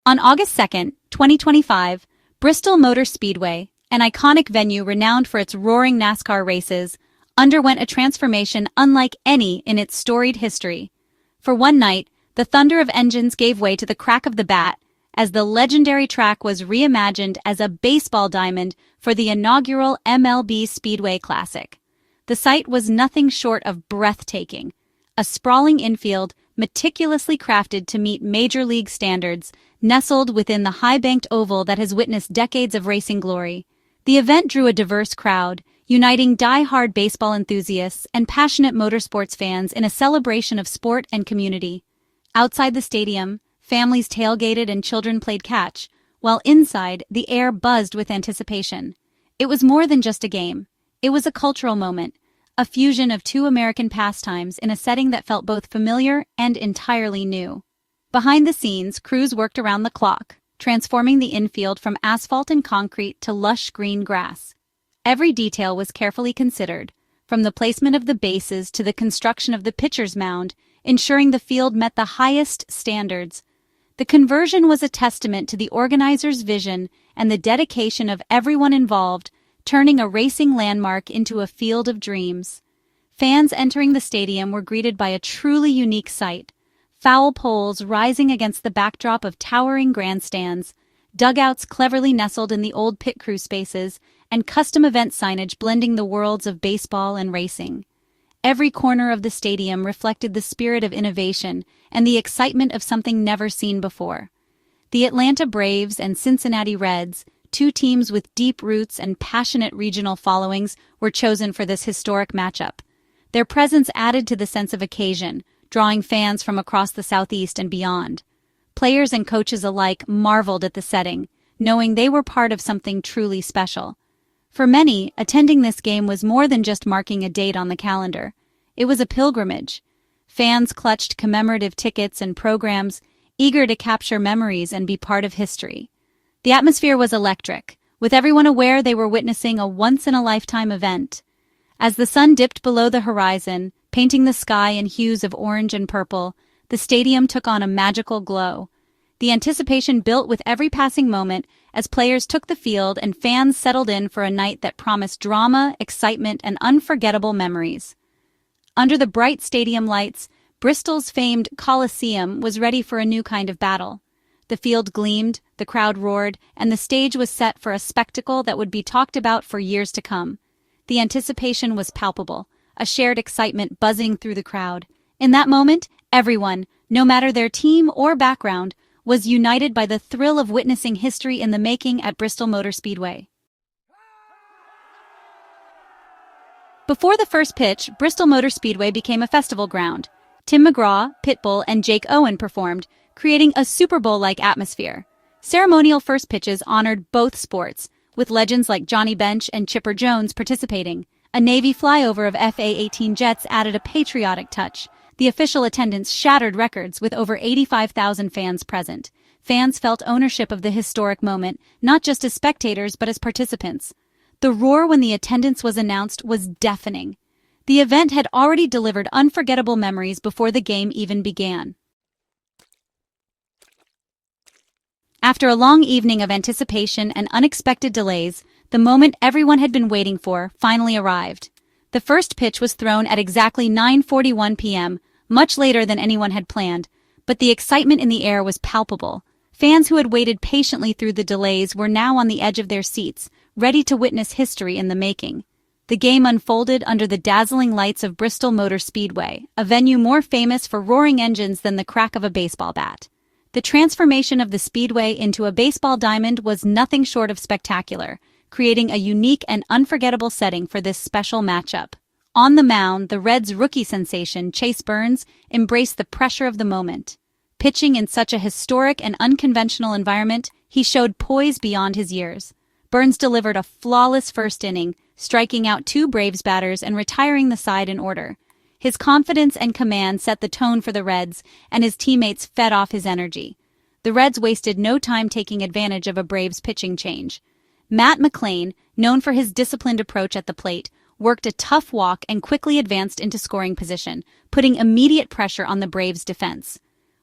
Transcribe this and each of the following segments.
On August 2, 2025, Bristol Motor Speedway, an iconic venue renowned for its roaring NASCAR races, underwent a transformation unlike any in its storied history. For one night, the thunder of engines gave way to the crack of the bat as the legendary track was reimagined as a baseball diamond for the inaugural MLB Speedway Classic. The sight was nothing short of breathtaking. A sprawling infield, meticulously crafted to meet major league standards, nestled within the high-banked oval that has witnessed decades of racing glory. The event drew a diverse crowd, uniting die-hard baseball enthusiasts and passionate motorsports fans in a celebration of sport and community. Outside the stadium, families tailgated and children played catch, while inside, the air buzzed with anticipation. It was more than just a game. It was a cultural moment, a fusion of two American pastimes in a setting that felt both familiar and entirely new. Behind the scenes, crews worked around the clock, transforming the infield from asphalt and concrete to lush green grass. Every detail was carefully considered, from the placement of the bases to the construction of the pitcher's mound, ensuring the field met the highest standards. The conversion was a testament to the organizers' vision and the dedication of everyone involved, turning a racing landmark into a field of dreams. Fans entering the stadium were greeted by a truly unique sight: foul poles rising against the backdrop of towering grandstands, dugouts cleverly nestled in the old pit crew spaces, and custom event signage blending the worlds of baseball and racing. Every corner of the stadium reflected the spirit of innovation and the excitement of something never seen before. The Atlanta Braves and Cincinnati Reds, two teams with deep roots and passionate regional followings, were chosen for this historic matchup. Their presence added to the sense of occasion, drawing fans from across the Southeast and beyond. Players and coaches alike marveled at the setting, knowing they were part of something truly special. For many, attending this game was more than just marking a date on the calendar. It was a pilgrimage. Fans clutched commemorative tickets and programs, eager to capture memories and be part of history. The atmosphere was electric, with everyone aware they were witnessing a once-in-a-lifetime event. As the sun dipped below the horizon, painting the sky in hues of orange and purple, the stadium took on a magical glow. The anticipation built with every passing moment as players took the field and fans settled in for a night that promised drama, excitement, and unforgettable memories. Under the bright stadium lights, Bristol's famed Coliseum was ready for a new kind of battle. The field gleamed, the crowd roared, and the stage was set for a spectacle that would be talked about for years to come. The anticipation was palpable, a shared excitement buzzing through the crowd. In that moment, everyone, no matter their team or background, was united by the thrill of witnessing history in the making at Bristol Motor Speedway. Before the first pitch, Bristol Motor Speedway became a festival ground. Tim McGraw, Pitbull, and Jake Owen performed, creating a Super Bowl-like atmosphere. Ceremonial first pitches honored both sports, with legends like Johnny Bench and Chipperjones participating. A Navy flyover of FA-18 jets added a patriotic touch. The official attendance shattered records with over 85,000 fans present. Fans felt ownership of the historic moment, not just as spectators but as participants. The roar when the attendance was announced was deafening. The event had already delivered unforgettable memories before the game even began. After a long evening of anticipation and unexpected delays, the moment everyone had been waiting for finally arrived. The first pitch was thrown at exactly 9:41 p.m., much later than anyone had planned, but the excitement in the air was palpable. Fans who had waited patiently through the delays were now on the edge of their seats, ready to witness history in the making. The game unfolded under the dazzling lights of Bristol Motor Speedway, a venue more famous for roaring engines than the crack of a baseball bat. The transformation of the speedway into a baseball diamond was nothing short of spectacular, creating a unique and unforgettable setting for this special matchup. On the mound, the Reds' rookie sensation, Chaseburns, embraced the pressure of the moment. Pitching in such a historic and unconventional environment, he showed poise beyond his years. Burns delivered a flawless first inning, striking out two Braves batters and retiring the side in order. His confidence and command set the tone for the Reds, and his teammates fed off his energy. The Reds wasted no time taking advantage of a Braves pitching change. Matt McLain, known for his disciplined approach at the plate, worked a tough walk and quickly advanced into scoring position, putting immediate pressure on the Braves' defense.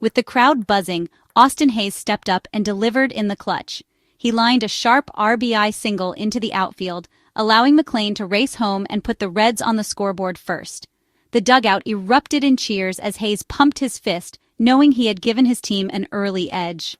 With the crowd buzzing, Austin Hays stepped up and delivered in the clutch. He lined a sharp RBI single into the outfield, allowing McLean to race home and put the Reds on the scoreboard first. The dugout erupted in cheers as Hays pumped his fist, knowing he had given his team an early edge.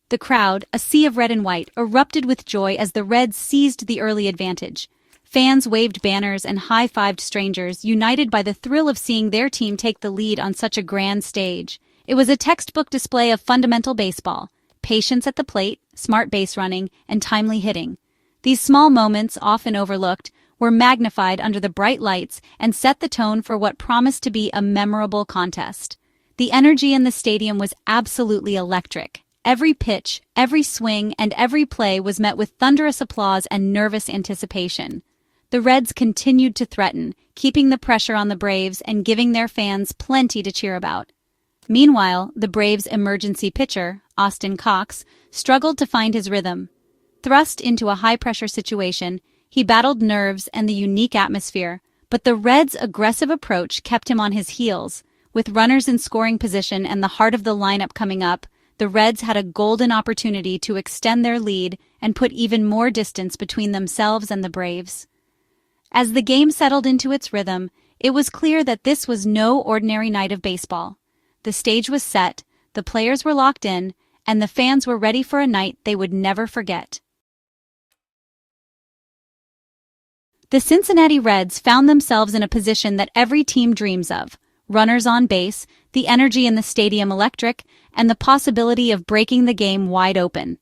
The crowd, a sea of red and white, erupted with joy as the Reds seized the early advantage. Fans waved banners and high-fived strangers, united by the thrill of seeing their team take the lead on such a grand stage. It was a textbook display of fundamental baseball: patience at the plate, smart base running, and timely hitting. These small moments, often overlooked, were magnified under the bright lights and set the tone for what promised to be a memorable contest. The energy in the stadium was absolutely electric. Every pitch, every swing, and every play was met with thunderous applause and nervous anticipation. The Reds continued to threaten, keeping the pressure on the Braves and giving their fans plenty to cheer about. Meanwhile, the Braves' emergency pitcher, Austin Cox, struggled to find his rhythm. Thrust into a high-pressure situation, he battled nerves and the unique atmosphere, but the Reds' aggressive approach kept him on his heels. With runners in scoring position and the heart of the lineup coming up, the Reds had a golden opportunity to extend their lead and put even more distance between themselves and the Braves. As the game settled into its rhythm, it was clear that this was no ordinary night of baseball. The stage was set, the players were locked in, and the fans were ready for a night they would never forget. The Cincinnati Reds found themselves in a position that every team dreams of: runners on base, the energy in the stadium electric, and the possibility of breaking the game wide open.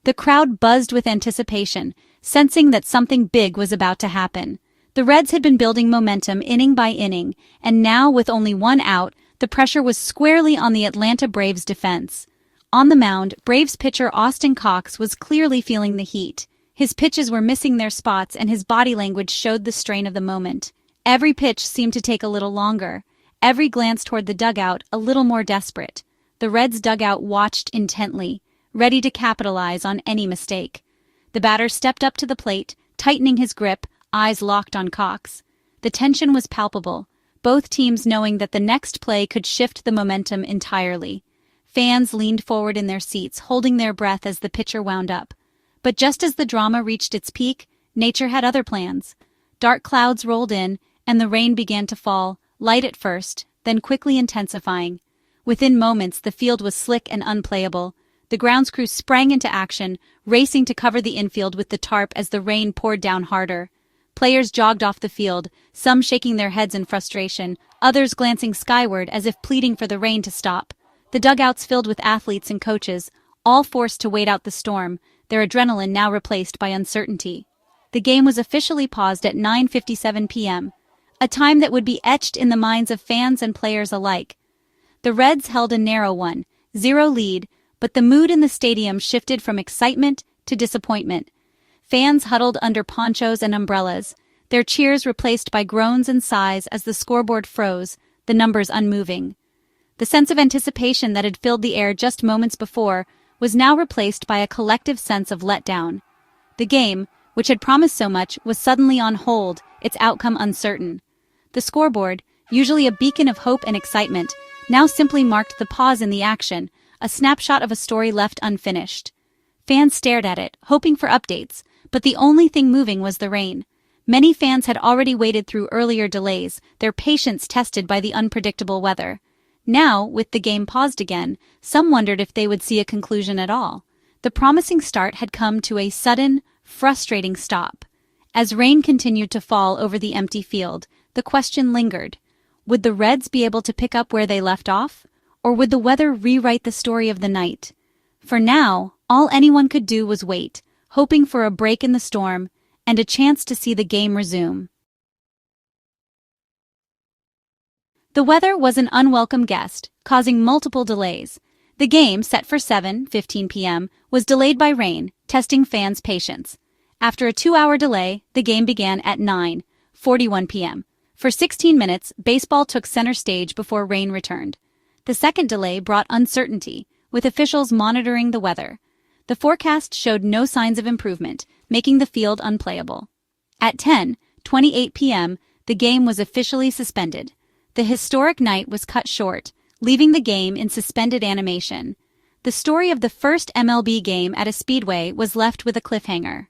The crowd buzzed with anticipation, sensing that something big was about to happen. The Reds had been building momentum inning by inning, and now, with only one out, the pressure was squarely on the Atlanta Braves' defense. On the mound, Braves pitcher Austin Cox was clearly feeling the heat. His pitches were missing their spots, and his body language showed the strain of the moment. Every pitch seemed to take a little longer. Every glance toward the dugout a little more desperate. The Reds' dugout watched intently, ready to capitalize on any mistake. The batter stepped up to the plate, tightening his grip, eyes locked on Cox. The tension was palpable, both teams knowing that the next play could shift the momentum entirely. Fans leaned forward in their seats, holding their breath as the pitcher wound up. But just as the drama reached its peak, nature had other plans. Dark clouds rolled in, and the rain began to fall, light at first, then quickly intensifying. Within moments, the field was slick and unplayable. The grounds crew sprang into action, racing to cover the infield with the tarp as the rain poured down harder. Players jogged off the field, some shaking their heads in frustration, others glancing skyward as if pleading for the rain to stop. The dugouts filled with athletes and coaches, all forced to wait out the storm, their adrenaline now replaced by uncertainty. The game was officially paused at 9:57 p.m., a time that would be etched in the minds of fans and players alike. The Reds held a narrow 1-0 lead, but the mood in the stadium shifted from excitement to disappointment. Fans huddled under ponchos and umbrellas, their cheers replaced by groans and sighs as the scoreboard froze, the numbers unmoving. The sense of anticipation that had filled the air just moments before was now replaced by a collective sense of letdown. The game, which had promised so much, was suddenly on hold, its outcome uncertain. The scoreboard, usually a beacon of hope and excitement, now simply marked the pause in the action, a snapshot of a story left unfinished. Fans stared at it, hoping for updates, but the only thing moving was the rain. Many fans had already waited through earlier delays, their patience tested by the unpredictable weather. Now, with the game paused again, some wondered if they would see a conclusion at all. The promising start had come to a sudden, frustrating stop. As rain continued to fall over the empty field, the question lingered. Would the Reds be able to pick up where they left off? Or would the weather rewrite the story of the night? For now, all anyone could do was wait, hoping for a break in the storm and a chance to see the game resume. The weather was an unwelcome guest, causing multiple delays. The game, set for 7:15 p.m., was delayed by rain, testing fans' patience. After a 2-hour delay, the game began at 9:41 p.m. For 16 minutes, baseball took center stage before rain returned. The second delay brought uncertainty, with officials monitoring the weather. The forecast showed no signs of improvement, making the field unplayable. At 10:28 p.m., the game was officially suspended. The historic night was cut short, leaving the game in suspended animation. The story of the first MLB game at a speedway was left with a cliffhanger.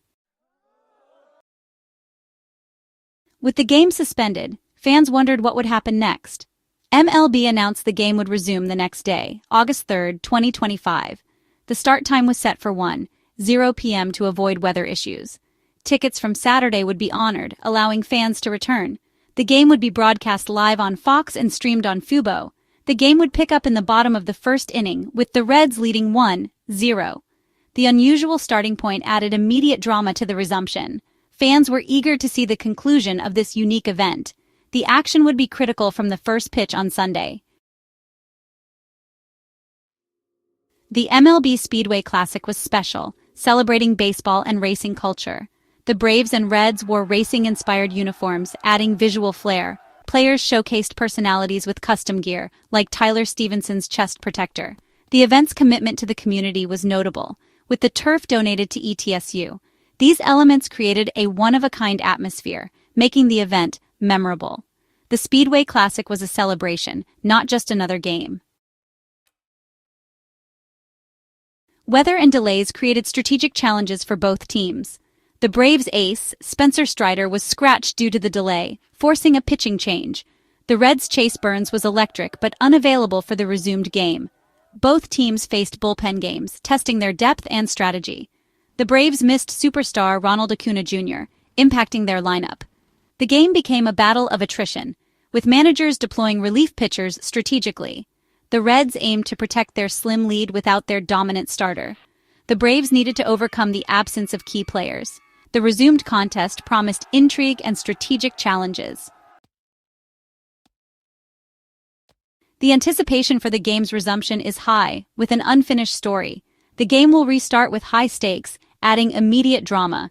With the game suspended, fans wondered what would happen next. MLB announced the game would resume the next day, August 3, 2025. The start time was set for 1:00 p.m. to avoid weather issues. Tickets from Saturday would be honored, allowing fans to return. The game would be broadcast live on Fox and streamed on Fubo. The game would pick up in the bottom of the first inning, with the Reds leading 1-0. The unusual starting point added immediate drama to the resumption. Fans were eager to see the conclusion of this unique event. The action would be critical from the first pitch on Sunday. The MLB Speedway Classic was special, celebrating baseball and racing culture. The Braves and Reds wore racing-inspired uniforms, adding visual flair. Players showcased personalities with custom gear, like Tyler Stephenson's chest protector. The event's commitment to the community was notable, with the turf donated to ETSU. These elements created a one-of-a-kind atmosphere, making the event memorable. The Speedway Classic was a celebration, not just another game. Weather and delays created strategic challenges for both teams. The Braves' ace, Spencer Strider, was scratched due to the delay, forcing a pitching change. The Reds' Chaseburns was electric but unavailable for the resumed game. Both teams faced bullpen games, testing their depth and strategy. The Braves missed superstar Ronald Acuna Jr., impacting their lineup. The game became a battle of attrition, with managers deploying relief pitchers strategically. The Reds aimed to protect their slim lead without their dominant starter. The Braves needed to overcome the absence of key players. The resumed contest promised intrigue and strategic challenges. The anticipation for the game's resumption is high, with an unfinished story. The game will restart with high stakes, adding immediate drama.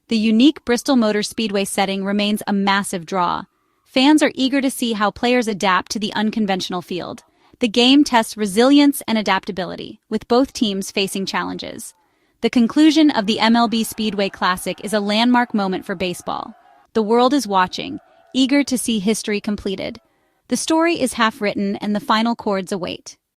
The unique Bristol Motor Speedway setting remains a massive draw. Fans are eager to see how players adapt to the unconventional field. The game tests resilience and adaptability, with both teams facing challenges. The conclusion of the MLB Speedway Classic is a landmark moment for baseball. The world is watching, eager to see history completed. The story is half written and the final chords await.